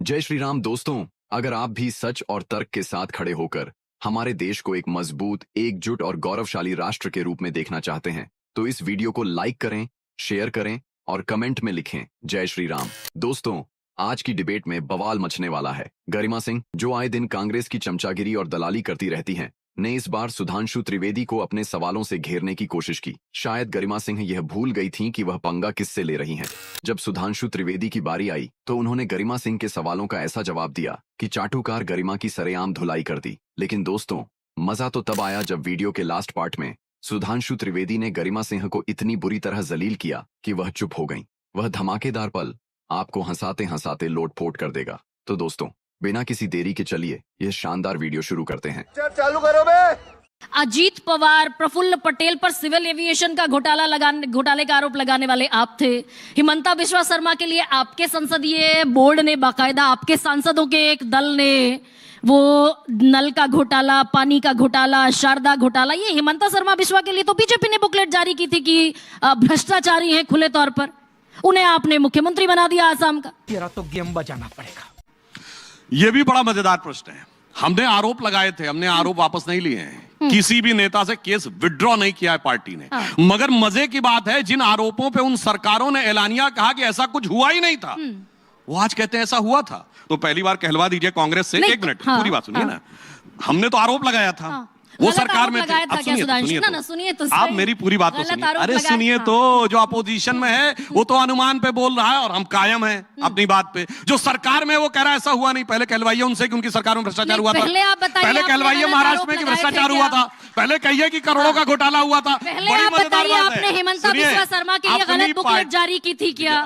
जय श्री राम दोस्तों, अगर आप भी सच और तर्क के साथ खड़े होकर हमारे देश को एक मजबूत, एकजुट और गौरवशाली राष्ट्र के रूप में देखना चाहते हैं तो इस वीडियो को लाइक करें, शेयर करें और कमेंट में लिखें जय श्री राम। दोस्तों, आज की डिबेट में बवाल मचने वाला है। गरिमा सिंह, जो आए दिन कांग्रेस की चमचागिरी और दलाली करती रहती हैं, ने इस बार सुधांशु त्रिवेदी को अपने सवालों से घेरने की कोशिश की। शायद गरिमा सिंह यह भूल गई थीं कि वह पंगा किससे ले रही हैं। जब सुधांशु त्रिवेदी की बारी आई तो उन्होंने गरिमा सिंह के सवालों का ऐसा जवाब दिया कि चाटुकार गरिमा की सरेआम धुलाई कर दी। लेकिन दोस्तों, मजा तो तब आया जब वीडियो के लास्ट पार्ट में सुधांशु त्रिवेदी ने गरिमा सिंह को इतनी बुरी तरह जलील किया कि वह चुप हो गई। वह धमाकेदार पल आपको हंसाते हंसाते लोटपोट कर देगा। तो दोस्तों, बिना किसी देरी के चलिए यह शानदार वीडियो शुरू करते हैं। चालू करो बे। अजीत पवार, प्रफुल्ल पटेल पर सिविल एविएशन का घोटाले का आरोप लगाने वाले आप थे। हिमंता बिस्वा शर्मा के लिए आपके संसदीय बोर्ड ने, बाकायदा आपके सांसदों के एक दल ने वो नल का घोटाला, पानी का घोटाला, शारदा घोटाला, ये हिमंता शर्मा बिस्वा के लिए तो बीजेपी ने बुकलेट जारी की थी कि भ्रष्टाचारी हैं खुले तौर पर। उन्हें आपने मुख्यमंत्री बना दिया आसाम का। तेरा तो गेम बजाना पड़ेगा। ये भी बड़ा मजेदार प्रश्न है। हमने आरोप लगाए थे, हमने आरोप वापस नहीं लिए हैं। किसी भी नेता से केस विड्रॉ नहीं किया है पार्टी ने। मगर मजे की बात है, जिन आरोपों पे उन सरकारों ने एलानिया कहा कि ऐसा कुछ हुआ ही नहीं था, वो आज कहते हैं ऐसा हुआ था। तो पहली बार कहलवा दीजिए कांग्रेस से। एक मिनट, पूरी बात सुनिए ना। हमने तो आरोप लगाया था, वो सरकार में थे। सुनिए तो आप मेरी पूरी बात तो सुनिए। अरे सुनिए तो, जो अपोजिशन में है वो तो अनुमान पे बोल रहा है और हम कायम हैं अपनी बात पे। जो सरकार में वो कह रहा है ऐसा हुआ नहीं। पहले कहलवाइए उनसे कि उनकी सरकार में भ्रष्टाचार हुआ था। पहले कहलवाइए महाराष्ट्र में कि भ्रष्टाचार हुआ था। पहले कहिए कि करोड़ों का घोटाला हुआ था। बड़ी मजेदार बात है। आपने हिमंता बिस्वा शर्मा के लिए गलत बुकलेट जारी की थी क्या?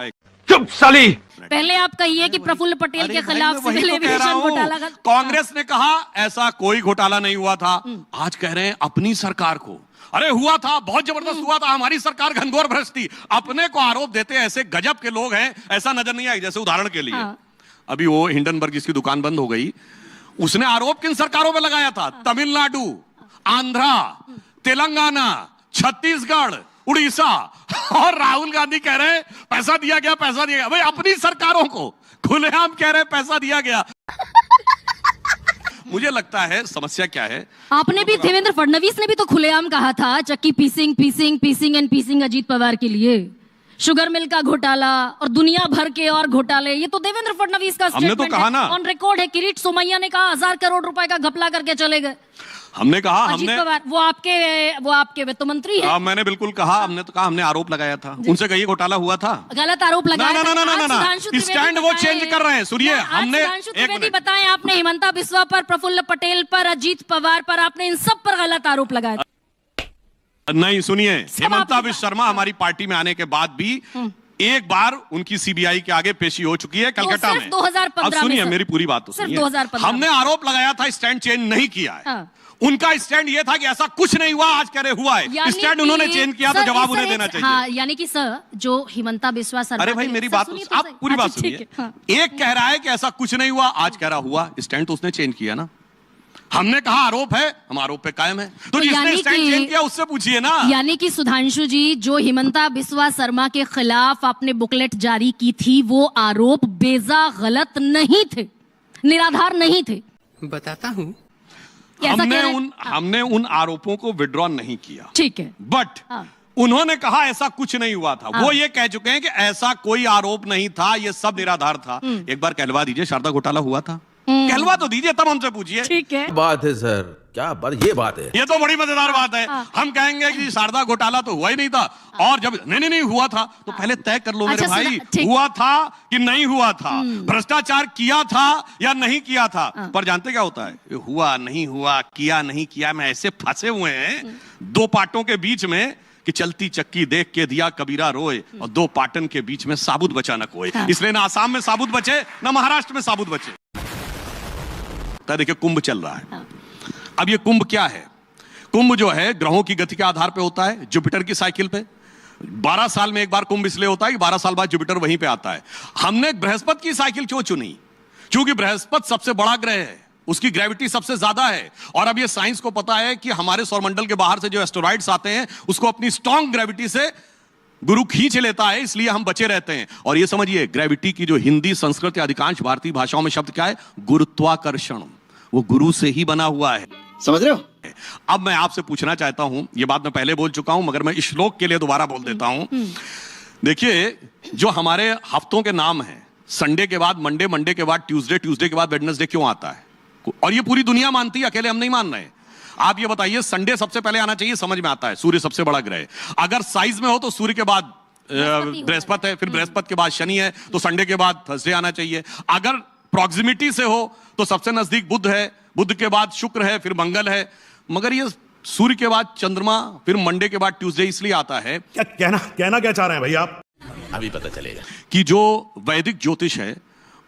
चुप साली। पहले आप कहिए कि प्रफुल्ल पटेल के खिलाफ सिविल एविएशन घोटाला। कांग्रेस ने कहा ऐसा कोई घोटाला नहीं हुआ था। आज कह रहे हैं अपनी सरकार को, अरे हुआ था, बहुत जबरदस्त हुआ था, हमारी सरकार घनघोर भ्रष्ट थी। अपने को आरोप देते ऐसे गजब के लोग हैं, ऐसा नजर नहीं आई। जैसे उदाहरण के लिए अभी वो हिंडनबर्ग जिसकी दुकान बंद हो गई, उसने आरोप किन सरकारों पर लगाया था? तमिलनाडु, आंध्रा, तेलंगाना, छत्तीसगढ़, उड़ीसा। और राहुल गांधी कह रहे हैं पैसा दिया गया, पैसा दिया गया। भाई अपनी सरकारों को खुलेआम कह रहे हैं पैसा दिया गया। मुझे लगता है समस्या क्या है। आपने भी, देवेंद्र फडणवीस ने भी तो खुलेआम कहा था चक्की पीसिंग अजीत पवार के लिए। शुगर मिल का घोटाला और दुनिया भर के और घोटाले, ये तो देवेंद्र फडणवीस का हमने तो कहा ना, ऑन रिकॉर्ड है। किरीट सोमैया ने कहा 1000 करोड़ रुपए का घपला करके चले गए। हमने कहा, हमने वो आपके वित्त मंत्री है। मैंने बिल्कुल कहा, हमने तो कहा, हमने आरोप लगाया था। उनसे कहिए घोटाला हुआ था। गलत आरोप लगाया। ना, स्टैंड वो चेंज कर रहे हैं। सुनिए, हमने बताएं, आपने हिमंता बिस्वा पर, प्रफुल्ल पटेल पर, अजीत पवार पर, आपने इन सब पर गलत आरोप लगाया। नहीं, सुनिए, हिमंता बिस्वा शर्मा हमारी पार्टी में आने के बाद भी एक बार उनकी सीबीआई के आगे पेशी हो चुकी है कलकत्ता में। 2015 अब सुनिए मेरी पूरी बात तो सुनिए। हमने आरोप लगाया था, स्टैंड चेंज नहीं किया है। उनका स्टैंड ये था कि ऐसा कुछ नहीं हुआ, आज कह रहे हुआ है। स्टैंड उन्होंने चेंज किया तो जवाब उन्हें देना चाहिए। हाँ, यानी कि सर, जो हिमंता बिस्वा शर्मा, अरे भाई मेरी बात आप पूरी बात सुनिए। एक कह रहा है कि ऐसा कुछ नहीं हुआ, आज कह रहा हुआ। स्टैंड तो उसने चेंज किया ना। हमने कहा आरोप है, हम आरोप पे कायम है। तो जिसने स्टैंड चेंज किया उससे पूछिए ना। यानी कि सुधांशु जी, जो हिमंता बिस्वा शर्मा के खिलाफ आपने बुकलेट जारी की थी, वो आरोप बेजा गलत नहीं थे, निराधार नहीं थे। बताता हूँ। हमने उन आरोपों को विड्रॉ नहीं किया, ठीक है। बट उन्होंने कहा ऐसा कुछ नहीं हुआ था। वो ये कह चुके हैं कि ऐसा कोई आरोप नहीं था, ये सब निराधार था। एक बार कहलवा दीजिए शारदा घोटाला हुआ था, कहलवा तो दीजिए, तब हमसे पूछिए। ठीक है, बात है सर, क्या बात, ये बात है। ये तो बड़ी मजेदार बात है। हम कहेंगे कि शारदा घोटाला तो हुआ ही नहीं था, और जब नहीं हुआ था तो पहले तय कर लो मेरे भाई, हुआ था कि नहीं हुआ था, भ्रष्टाचार किया था या नहीं किया था। पर जानते क्या होता है, हुआ नहीं हुआ, किया नहीं किया में ऐसे फंसे हुए हैं दो पाटों के बीच में कि चलती चक्की देख के दिया कबीरा रोए, और दो पाटन के बीच में साबुत बचा न कोई। इसलिए ना आसाम में साबुत बचे, ना महाराष्ट्र में साबुत बचे। देखिए कुंभ चल रहा है। अब ये कुंभ क्या है? कुंभ जो है ग्रहों की गति के आधार पे होता है, जुपिटर की साइकिल पे। 12 साल में एक बार कुंभ इसलिए होता है कि 12 साल बाद जुपिटर वहीं पे आता है। हमने बृहस्पति की साइकिल क्यों चुनी? क्योंकि बृहस्पति सबसे बड़ा ग्रह है, उसकी ग्रेविटी सबसे ज्यादा है। और अब ये साइंस को पता है कि हमारे सौरमंडल के बाहर से जो एस्टेरॉइड्स आते हैं उसको अपनी स्ट्रॉन्ग ग्रेविटी से गुरु खींच लेता है, इसलिए हम बचे रहते हैं। और ये समझिए, ग्रेविटी की जो हिंदी, संस्कृत या अधिकांश भारतीय भाषाओं में शब्द क्या है? गुरुत्वाकर्षण। वो गुरु से ही बना हुआ है, समझ रहे हो? अब मैं आपसे पूछना चाहता हूं, ये बात मैं पहले बोल चुका हूं, मगर मैं श्लोक के लिए दोबारा बोल देता हूं। देखिए, जो हमारे हफ्तों के नाम हैं, संडे के बाद मंडे, मंडे के बाद ट्यूसडे, ट्यूसडे के बाद वेडनेसडे क्यों आता है? और ये पूरी दुनिया मानती है, अकेले हम नहीं मान रहे। आप ये बताइए, संडे सबसे पहले आना चाहिए, समझ में आता है, सूर्य सबसे बड़ा ग्रह है। अगर साइज में हो तो सूर्य के बाद बृहस्पति है, फिर बृहस्पति के बाद शनि है, तो संडे के बाद थर्सडे आना चाहिए। अगर प्रॉक्सिमिटी से हो तो सबसे नजदीक बुध है, बुध के बाद शुक्र है, फिर मंगल है। मगर ये सूर्य के बाद चंद्रमा, फिर मंडे के बाद ट्यूसडे इसलिए आता है। क्या कहना क्या चाह रहे हैं भाई आप? अभी पता चलेगा कि जो वैदिक ज्योतिष है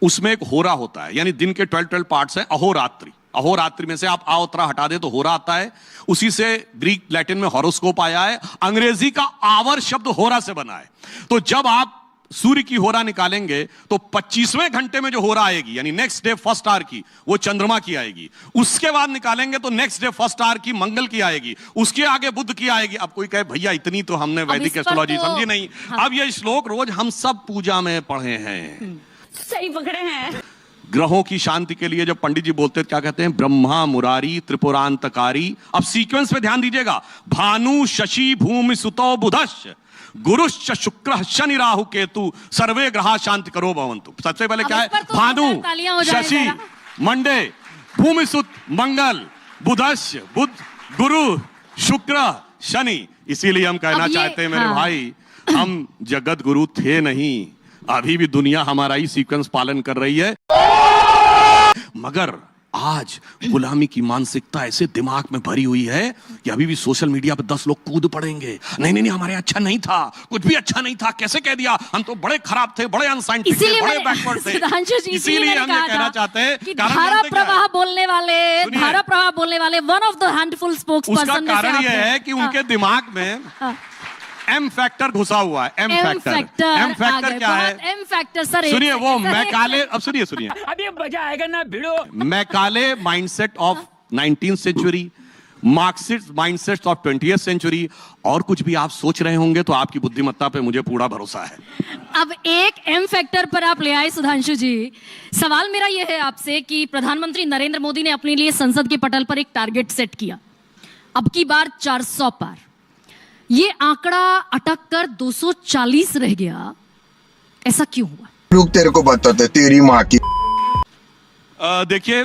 उसमें एक होरा होता है, यानी दिन के 12 पार्ट्स हैं। अहोरात्रि, अहोरात्रि में से आप आओत्रा हटा दे तो होरा आता है। उसी से ग्रीक लैटिन में हॉरोस्कोप आया है। अंग्रेजी का आवर शब्द होरा से बना है। तो जब आप सूर्य की होरा निकालेंगे तो 25वें घंटे में जो होरा आएगी, यानी नेक्स्ट डे फर्स्ट आवर की, वो चंद्रमा की आएगी। उसके बाद निकालेंगे तो नेक्स्ट डे फर्स्ट आवर की मंगल की आएगी। उसके आगे बुध की आएगी। अब कोई कहे भैया इतनी तो हमने वैदिक एस्ट्रोलॉजी समझी नहीं। हाँ। अब ये श्लोक रोज हम सब पूजा में पढ़े हैं। सही पकड़े हैं। ग्रहों की शांति के लिए जब पंडित जी बोलते हैं, क्या कहते हैं? ब्रह्मा मुरारी त्रिपुरांतकारी। अब सीक्वेंस पे ध्यान दीजिएगा। भानु शशि भूमि सुतो बुधश्च गुरुश्च शुक्र शनि राहु केतु सर्वे ग्रहा शांति करो भवन्तु। सबसे पहले क्या है? भानु शशि मंडे, भूमि सुत मंगल, बुधश्च बुध, गुरु शुक्र शनि। इसीलिए हम कहना चाहते हैं मेरे भाई, हम जगत गुरु थे नहीं, अभी भी दुनिया हमारा ही सीक्वेंस पालन कर रही है। मगर आज गुलामी की मानसिकता ऐसे दिमाग में भरी हुई है कि अभी भी सोशल मीडिया पे 10 लोग कूद पड़ेंगे। नहीं नहीं नहीं, हमारे अच्छा नहीं था, कुछ भी अच्छा नहीं था, कैसे कह दिया? हम तो बड़े खराब थे, बड़े अनसाइंटिफिक थे, बड़े बैकवर्ड थे। इसीलिए हम ये कहना चाहते हैं कि धारा प्रवाह बोलने वाले one of the handful spokesperson. उसका कारण यह है कि उनके दिमाग में एम फैक्टर घुसा हुआ है। एम फैक्टर क्या है? एम फैक्टर सर, सुनिए, वो मैकाले, अब सुनिए अभी मजा आएगा ना भिड़ो। Macaulay mindset of 19th century, Marxist mindset of 20th century. और कुछ भी आप सोच रहे होंगे तो आपकी बुद्धिमत्ता पे मुझे पूरा भरोसा है। अब एक एम फैक्टर पर आप ले आए सुधांशु जी। सवाल मेरा यह है आपसे कि प्रधानमंत्री नरेंद्र मोदी ने अपने लिए संसद के पटल पर एक टारगेट सेट किया, अब की बार 400 पार। ये आंकड़ा अटक कर 240 रह गया, ऐसा क्यों हुआ? लोग तेरे को बताते तेरी माँ की। देखिए,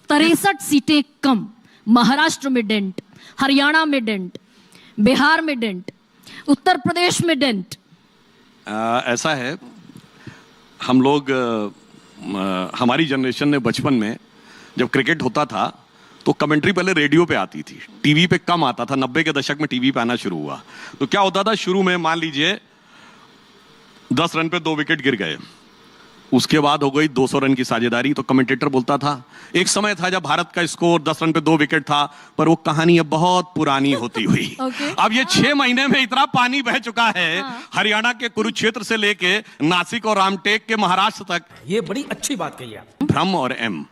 63 सीटें कम, महाराष्ट्र में डेंट, हरियाणा में डेंट, बिहार में डेंट, उत्तर प्रदेश में डेंट। ऐसा है, हम लोग हमारी जनरेशन ने बचपन में जब क्रिकेट होता था तो कमेंट्री पहले रेडियो पे आती थी, टीवी पे कम आता था। 90 के दशक में टीवी पे आना शुरू हुआ। तो क्या होता था, शुरू में मान लीजिए 10 रन पे 2 विकेट गिर गए, उसके बाद हो गई 200 रन की साझेदारी। तो कमेंटेटर बोलता था, एक समय था जब भारत का स्कोर 10 रन पे 2 विकेट था, पर वो कहानी अब बहुत पुरानी होती हुई। अब ये 6 महीने में इतना पानी बह चुका है, हरियाणा के कुरुक्षेत्र से लेके नासिक और रामटेक के महाराष्ट्र तक। ये बड़ी अच्छी बात कही आप। भ्रम और एम,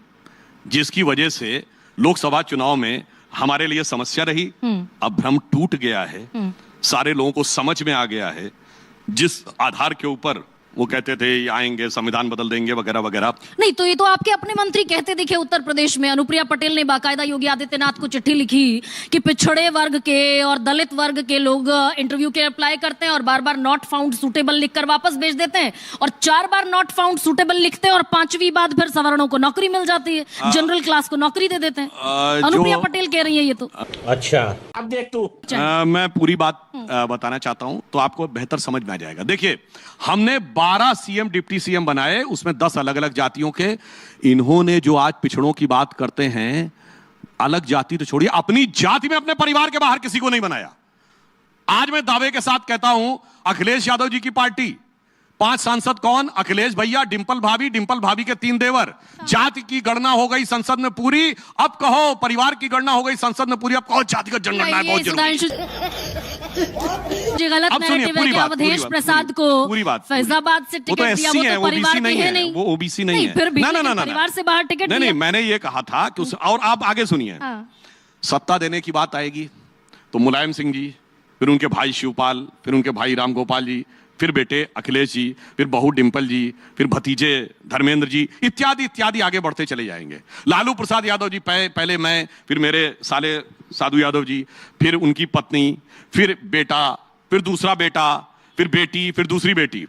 जिसकी वजह से लोकसभा चुनाव में हमारे लिए समस्या रही, अब भ्रम टूट गया है। सारे लोगों को समझ में आ गया है जिस आधार के ऊपर वो कहते थे आएंगे संविधान बदल देंगे वगैरह वगैरह। नहीं तो ये तो आपके अपने मंत्री कहते दिखे। उत्तर प्रदेश में अनुप्रिया पटेल ने बाकायदा योगी आदित्यनाथ को चिट्ठी लिखी कि पिछड़े वर्ग के और दलित वर्ग के लोग इंटरव्यू के अप्लाई करते हैं और बार बार नॉट फाउंड सूटेबल लिखकर वापस भेज देते हैं, और 4 बार नॉट फाउंड सूटेबल लिखते हैं और 5वीं बार फिर सवर्णों को नौकरी मिल जाती है, जनरल क्लास को नौकरी दे देते हैं। अनुप्रिया पटेल कह रही है ये तो। अच्छा, अब देख तू। मैं पूरी बात बताना चाहता हूं तो आपको बेहतर समझ में आ जाएगा। देखिए, हमने 12 सीएम डिप्टी सीएम बनाए, उसमें 10 अलग अलग जातियों के। इन्होंने जो आज पिछड़ों की बात करते हैं, अलग जाति तो छोड़िए, अपनी जाति में अपने परिवार के बाहर किसी को नहीं बनाया। आज मैं दावे के साथ कहता हूं, अखिलेश यादव जी की पार्टी, 5 सांसद कौन? अखिलेश भैया, डिंपल भाभी के 3 देवर। जाति की गणना हो गई संसद में पूरी, अब कहो परिवार की गणना हो गई संसद में पूरी, अब कहो जाति का जनगणना है बहुत जरूरी। जी गलत नैरेटिव है कि अवधेश प्रसाद को फैजाबाद से टिकट दिया, वो तो परिवार के हैं नहीं, वो ओबीसी नहीं है। फिर भी ना परिवार से बाहर टिकट दिया। नहीं, मैंने ये कहा था कि और आप आगे सुनिए, सत्ता देने की बात आएगी तो मुलायम सिंह जी, फिर उनके भाई शिवपाल, फिर उनके भाई रामगोपाल जी, फिर बेटे अखिलेश जी, फिर बहू डिंपल जी, फिर भतीजे धर्मेंद्र जी, इत्यादि इत्यादि आगे बढ़ते चले जाएंगे। लालू प्रसाद यादव जी पहले मैं, फिर मेरे साले साधु यादव जी, फिर उनकी पत्नी, फिर बेटा, फिर दूसरा बेटा, फिर बेटी, फिर दूसरी बेटी।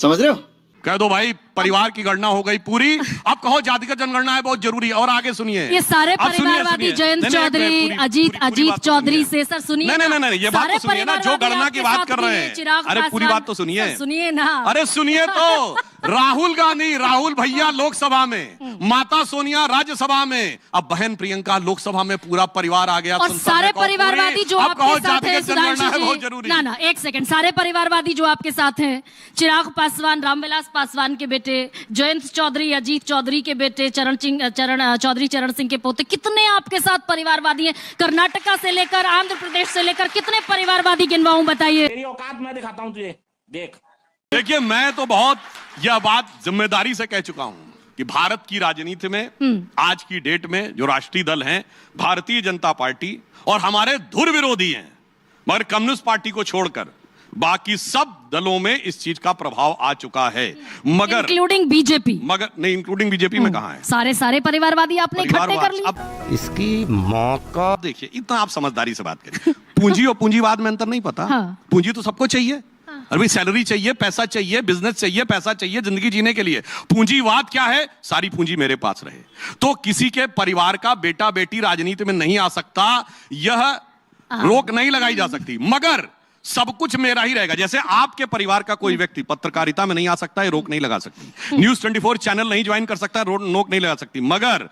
समझ रहे हो? कह दो भाई परिवार की गणना हो गई पूरी। अब कहो जातिगत जनगणना है बहुत जरूरी है। और आगे सुनिए, ये सारे अब सुनिए, परिवारवादी सुनिए। जयंत नहीं, नहीं, चौधरी, पूरी- अजीत पूरी- पूरी बात तो चौधरी सुनिए। से सर सुनिए नहीं, ना। नहीं, ये बात सारे तो सुनिए ना, जो परिवारवादी गणना की आपके बात साथ कर भी रहे हैं, हैं। चिराग अरे पूरी पासवान। बात तो सुनिए। सर, सुनिए ना। अरे सुनिए तो राहुल गांधी, राहुल भैया लोकसभा में, माता सोनिया राज्यसभा में, अब बहन प्रियंका लोकसभा में, पूरा परिवार आ गया। और संसद सारे में कहो परिवारवादी जो अब आपके कहो साथ है जातिगत जनगणना सुधांशु है बहुत जी, जरूरी। ना एक सेकंड, सारे परिवारवादी जो आपके साथ हैं, चिराग पासवान, रामविलास पासवान के बेटे, जयंत चौधरी, अजीत चौधरी के बेटे, चौधरी चरण सिंह के पोते, कितने आपके साथ परिवारवादी हैं? कर्नाटका से लेकर आंध्र प्रदेश से लेकर कितने परिवारवादी गिनवाऊं, बताइए। तेरी औकात मैं दिखाता हूँ तुझे, देख। देखिए मैं तो बहुत यह बात जिम्मेदारी से कह चुका हूं कि भारत की राजनीति में आज की डेट में जो राष्ट्रीय दल हैं, भारतीय जनता पार्टी और हमारे धुर विरोधी हैं, मगर कम्युनिस्ट पार्टी को छोड़कर बाकी सब दलों में इस चीज का प्रभाव आ चुका है। मगर इंक्लूडिंग बीजेपी, मगर नहीं, इंक्लूडिंग बीजेपी में कहां है? सारे परिवारवादी आपने इकट्ठे कर लिए। अब इसकी मौका देखिए, इतना आप समझदारी से बात करें। पूंजी और पूंजीवाद में अंतर नहीं पता। हाँ। पूंजी तो सबको चाहिए। अरे भाई सैलरी चाहिए, पैसा चाहिए, बिजनेस चाहिए, पैसा चाहिए जिंदगी जीने के लिए। पूंजीवाद क्या है? सारी पूंजी मेरे पास रहे। तो किसी के परिवार का बेटा बेटी राजनीति में नहीं आ सकता, यह रोक नहीं लगाई जा सकती। मगर सब कुछ मेरा ही रहेगा। जैसे आपके परिवार का कोई व्यक्ति पत्रकारिता में नहीं आ सकता, ये रोक नहीं लगा सकती। न्यूज़ 24 चैनल नहीं ज्वाइन कर सकता, रोक नहीं लगा सकती। मगर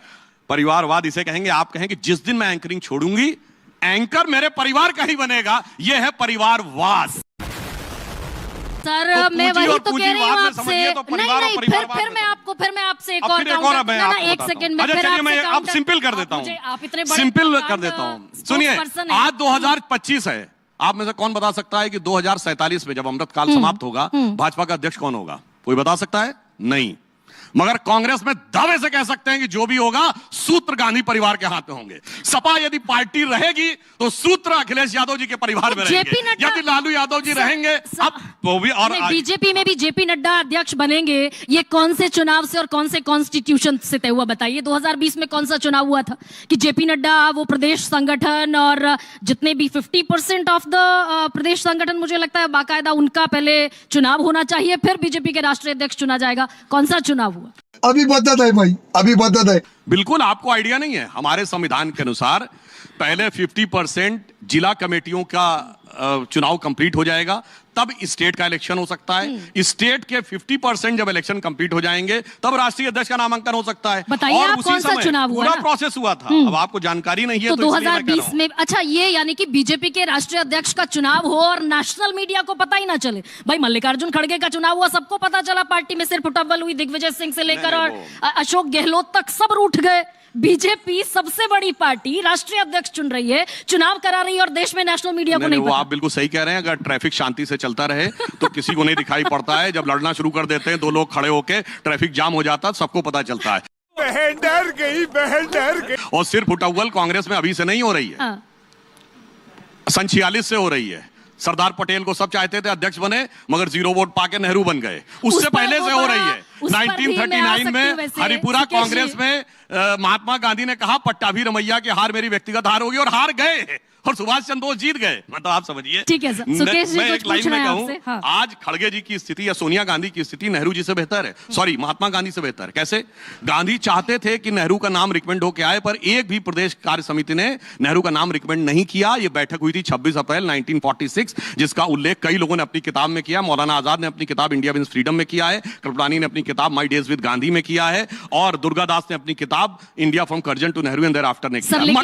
परिवारवाद इसे कहेंगे। आप कहेंगे जिस दिन मैं एंकरिंग छोड़ूंगी, एंकर मेरे परिवार का ही बनेगा। यह है परिवारवाद। सर तो मैं पूंजी वही और तो कह रही पूंजीवाद हूँ में आपसे। समझिए तो परिवार और नहीं, परिवारवाद फिर में मैं आपसे एक अब और फिर एक और काउंटर- मैं ना, आपको एक बताता सेकंड हूं। में अच्छा फिर चलिए, आपसे मैं अब काउंटर- सिंपल कर देता मुझे हूं। आप इतने बड़े सिंपल ब्रांड कर देता हूं। स्पोक्स सुनिए, पर्सन हैं। आज 2025 है। आप में से कौन बता सकता है कि 2047 में जब अमृतकाल समाप्त होगा, भाजपा का अध्यक्ष कौन होगा? कोई बता सकता है? नहीं। मगर कांग्रेस में दावे से कह सकते हैं कि जो भी होगा सूत्र गांधी परिवार के हाथ में होंगे। सपा यदि पार्टी रहेगी तो सूत्र अखिलेश यादव जी के परिवार में जेपी रहेंगे। नड्डा- यदि लालू यादव जी रहेंगे, अब वो भी। और बीजेपी में भी जेपी नड्डा अध्यक्ष बनेंगे। ये कौन से चुनाव से और कौन से कॉन्स्टिट्यूशन से तय हुआ, बताइए? 2020 में कौन सा चुनाव हुआ था कि जेपी नड्डा वो प्रदेश संगठन और जितने भी 50% ऑफ द प्रदेश संगठन, मुझे लगता है बाकायदा उनका पहले चुनाव होना चाहिए, फिर बीजेपी के राष्ट्रीय अध्यक्ष चुना जाएगा। कौन सा चुनाव हुआ? अभी बता है भाई, अभी बता है। बिल्कुल आपको आइडिया नहीं है। हमारे संविधान के अनुसार पहले 50% जिला कमेटियों का चुनाव कंप्लीट हो जाएगा, तब स्टेट का इलेक्शन हो सकता है। स्टेट के 50% जब इलेक्शन कंप्लीट हो जाएंगे, तब राष्ट्रीय अध्यक्ष का नामांकन हो सकता है। बताइए और आप उसी कौन सा समय चुनाव हुआ पूरा ना? प्रोसेस हुआ था। अब आपको जानकारी नहीं है तो तो इसलिए मैं कह रहा 2020 हूं। में, अच्छा ये यानी कि बीजेपी के राष्ट्रीय अध्यक्ष का चुनाव हो और नेशनल मीडिया को पता ही ना चले। भाई मल्लिकार्जुन खड़गे का चुनाव हुआ, सबको पता चला, पार्टी में सिर्फ उटव्वल हुई, दिग्विजय सिंह से लेकर नहीं, और अशोक गहलोत तक सब रूठ गए। बीजेपी सबसे बड़ी पार्टी राष्ट्रीय अध्यक्ष चुन रही है, चुनाव करा रही है और देश में नेशनल मीडिया को नहीं वो पता। आप बिल्कुल सही कह रहे हैं। अगर ट्रैफिक शांति से चलता रहे तो किसी को नहीं दिखाई पड़ता है। जब लड़ना शुरू कर देते हैं, दो लोग खड़े होके, ट्रैफिक जाम हो जाता है, सबको पता चलता है। बहन डर गई, बहन डर गई। और सिर्फ उटव्वल कांग्रेस में अभी से नहीं हो रही है, हाँ। सन 46 से हो रही है। सरदार पटेल को सब चाहते थे अध्यक्ष बने, मगर 0 वोट पाके नेहरू बन गए। उससे पहले से हो रही है। उस पर भी मैं आ 1939 सकती में हूँ वैसे, हरिपुरा सुकेश जी। कांग्रेस में महात्मा गांधी ने कहा पट्टाभी रमैया की हार मेरी व्यक्तिगत हार होगी, और हार गए, और सुभाष चंद्र बोस जीत गए। मतलब आप समझिए। ठीक है सर, सुकेश जी मैं कुछ एक लाइन पूछ रहे में हैं कहूं, आपसे, हाँ। आज खड़गे जी की स्थिति या सोनिया गांधी की स्थिति नेहरू जी से बेहतर है, सॉरी महात्मा गांधी से बेहतर है। कैसे? गांधी चाहते थे कि नेहरू का नाम रिकमेंड होकर आए, पर एक भी प्रदेश कार्य समिति ने नेहरू का नाम रिकमेंड नहीं किया। यह बैठक हुई थी 26 अप्रैल 1946, जिसका उल्लेख कई लोगों ने अपनी किताब में किया। मौलाना आजाद ने अपनी किताब इंडिया विंस फ्रीडम में किया है, कृपलानी ने अपनी किताब माई डेज विद गांधी में किया है, और दुर्गादास ने अपनी किताब India from Curzon to Nehru and thereafter ने सर, किया। लेकिन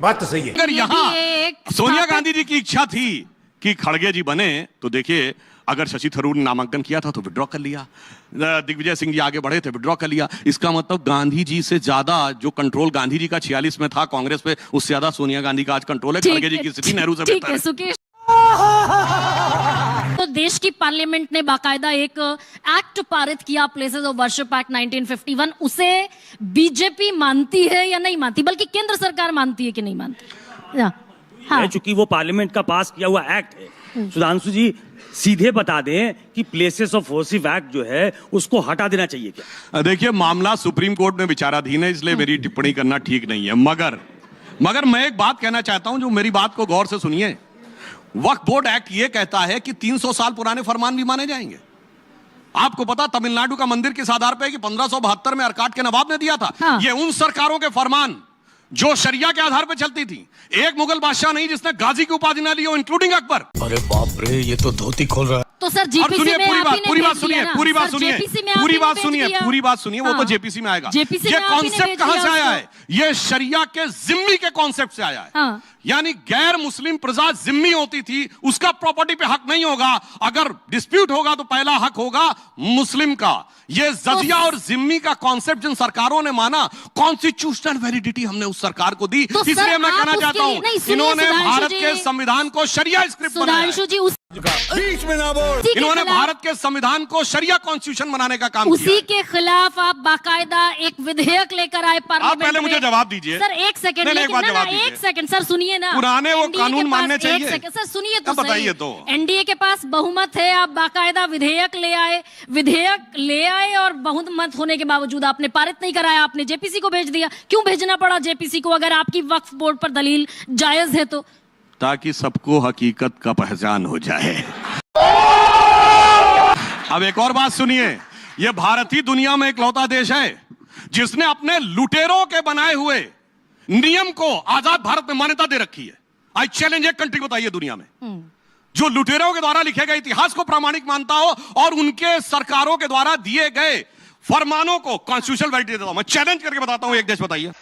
बात तो सही है। अगर ये यहां भी एक सोनिया स्थापित- गांधी जी की इच्छा थी कि खड़गे जी बने, तो देखिए अगर शशि थरूर ने नामांकन किया था तो विड्रॉ कर लिया, दिग्विजय सिंह जी आगे बढ़े थे, विड्रॉ कर लिया। इसका मतलब गांधी जी से ज्यादा जो कंट्रोल गांधी जी का 46 में था कांग्रेस पे, उससे ज्यादा सोनिया गांधी का आज कंट्रोल है। खड़गे जी की स्थिति नेहरू से ठीक बेहतर है है। सुकेश। तो देश की पार्लियामेंट ने बाकायदा एक एक्ट पारित किया, प्लेसेस ऑफ वर्शिप एक्ट 1951। उसे बीजेपी मानती है या नहीं मानती, बल्कि केंद्र सरकार मानती है कि नहीं मानती? की हाँ। है, चूंकि वो पार्लियामेंट का पास किया हुआ एक्ट है। सुधांशु जी सीधे बता दें कि प्लेसेस ऑफ वर्शिप एक्ट जो है उसको हटा देना चाहिए क्या? देखिए, मामला सुप्रीम कोर्ट में विचाराधीन है, इसलिए मेरी टिप्पणी करना ठीक नहीं है। मगर मैं एक बात कहना चाहता हूं, जो मेरी बात को गौर से सुनिए। वक्फ बोर्ड एक्ट ये कहता है कि 300 साल पुराने फरमान भी माने जाएंगे। आपको पता तमिलनाडु का मंदिर किस आधार पे कि 1572 में अरकाट के नवाब ने दिया था। हाँ। ये उन सरकारों के फरमान जो शरिया के आधार पे चलती थी। एक मुगल बादशाह नहीं जिसने गाजी की उपाधि ना ली हो, इंक्लूडिंग अकबर। अरे बाप रे, ये तो धोती खोल रहा है। तो सर और जेपीसी सुनिए, में आप ही ने पूरी बात भेज सुनिए, दिया ना? पूरी बात सर, सुनिए, JPC में पूरी आप ही बात ने सुनिए, भेज दिया। पूरी बात सुनिए, वो तो हाँ। जेपीसी में आएगा। JPC ये में आप ही ने कॉन्सेप्ट भेज कहां दिया से आया उसको। है? ये शरिया के जिम्मी के कॉन्सेप्ट से आया है। हाँ। यानी गैर मुस्लिम प्रजा जिम्मी होती थी, उसका प्रॉपर्टी पे हक नहीं होगा। अगर डिस्प्यूट होगा तो पहला हक होगा मुस्लिम का। ये जजिया और जिम्मी का कॉन्सेप्ट जिन सरकारों ने माना, कॉन्स्टिट्यूशनल वैलिडिटी हमने उस सरकार को दी। तो सर, इसलिए मैं आप कहना उसके चाहता लिए- नहीं, हूं, सुनिए इन्होंने सुधांशु भारत जी। के संविधान को शरिया स्क्रिप्ट बनाया है। सुधांशु जी उसी बीच में ना बोल। के इन्होंने खिलाफ- भारत के संविधान को शरिया कॉन्स्टिट्यूशन बनाने का काम किया उसी है। के खिलाफ आप बाकायदा एक विधेयक लेकर आए पार्लियामेंट पहले में। मुझे जवाब दीजिए। सर एक सेकंड, नहीं, नहीं, लेकिन एक बार ना, जवाब ना, दीजिए। एक सेकंड सर सुनिए ना। पुराने वो NDA कानून के मानने पास- चाहिए। एक सेकंड सर सुनिए तो अब बताइए तो। एनडीए के पास बहुमत है, आप बाकायदा विधेयक ले आए और बहुमत होने के बावजूद आपने पारित नहीं कराया, आपने जेपीसी को भेज दिया। क्यों भेजना पड़ा जेपीसी को अगर आपकी वक्फ बोर्ड पर दलील जायज है तो? ताकि सबको हकीकत का पहचान हो जाए। अब एक और बात सुनिए, यह भारत ही दुनिया में इकलौता देश है जिसने अपने लुटेरों के बनाए हुए नियम को आजाद भारत में मान्यता दे रखी है। आई चैलेंज, एक कंट्री बताइए दुनिया में जो लुटेरों के द्वारा लिखे गए इतिहास को प्रामाणिक मानता हो और उनके सरकारों के द्वारा दिए गए फरमानों को कॉन्स्टिट्यूशनल वैलिडिटी देता हूं। मैं चैलेंज करके बताता हूं, एक देश बताइए।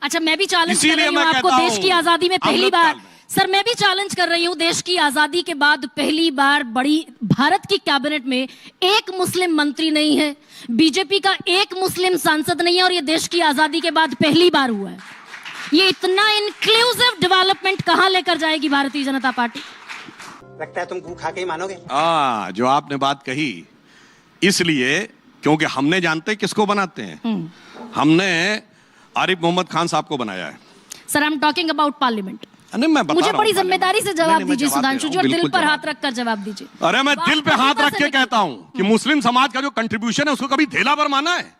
अच्छा, मैं भी चैलेंज कर इसीलिए रही हूँ मैं आपको। कहता देश की हूं, आजादी में पहली अमृतकाल बार में। सर मैं भी चैलेंज कर रही हूँ, देश की आजादी के बाद पहली बार बड़ी भारत की कैबिनेट में एक मुस्लिम मंत्री नहीं है, बीजेपी का एक मुस्लिम सांसद नहीं है, और ये देश की आजादी के बाद पहली बार हुआ है। ये इतना इंक्लूसिव डेवलपमेंट कहां लेकर जाएगी भारतीय जनता पार्टी? लगता है तुम गू खा के ही मानोगे। जो आपने बात कही, इसलिए क्योंकि हमने जानते किसको बनाते हैं, हमने आरिफ मोहम्मद खान साहब को बनाया है। Sir I am talking about parliament. नहीं, मैं बता मुझे रहा बड़ी हूं जिम्मेदारी से जवाब नहीं, मैं दीजिए जवाब दे सुधांशु रहा जी, हूं, और दिल बिल्कुल पर जवाब। हाथ रखकर जवाब दीजिए। अरे मैं दिल पे हाथ रख के कहता हूं कि मुस्लिम समाज का जो कंट्रीब्यूशन है उसको कभी ढेला पर माना है।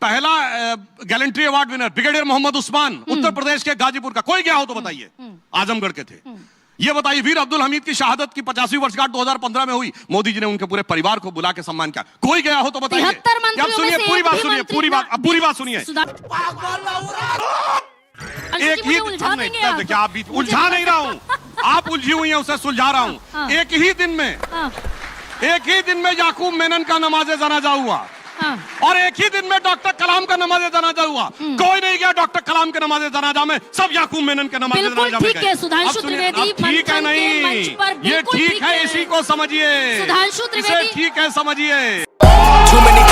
पहला gallantry award winner brigadier Mohammad Usman, Uttar Pradesh के गाजीपुर का, कोई गया हो तो बताइए। आजमगढ़ के थे। ये बताइए, वीर अब्दुल हमीद की शहादत की 50वीं वर्षगांठ 2015 में हुई, मोदी जी ने उनके पूरे परिवार को बुला के सम्मान किया। कोई गया हो तो बताइए। 73 मंत्रियों अब सुनिए, में से पूरी एक बात भी सुनिए, मंत्री पूरी बात, ना- अब पूरी बात सुनिए। एक ही उलझा नहीं, देंगे आप। देखिए, आप बीच उलझा नहीं रहा हूं, आप उलझी हुई हैं, उसे सुलझा रहा हूं। एक ही दिन में याकूब मेनन का नमाज जनाजा हुआ, और एक ही दिन में डॉक्टर कलाम का नमाज जनाजा हुआ। कोई नहीं गया डॉक्टर कलाम के नमाज जनाजा में, सब याकूब मेनन के नमाज बिल्कुल जनाजा में ठीक गए। है, सुधांशु अब सुनिए, त्रिवेदी अब ठीक है मंथन के नहीं, मंच पर ये बिल्कुल ठीक है, इसी को समझिए। सुधांशु इसे त्रिवेदी- ठीक है समझिए। Too many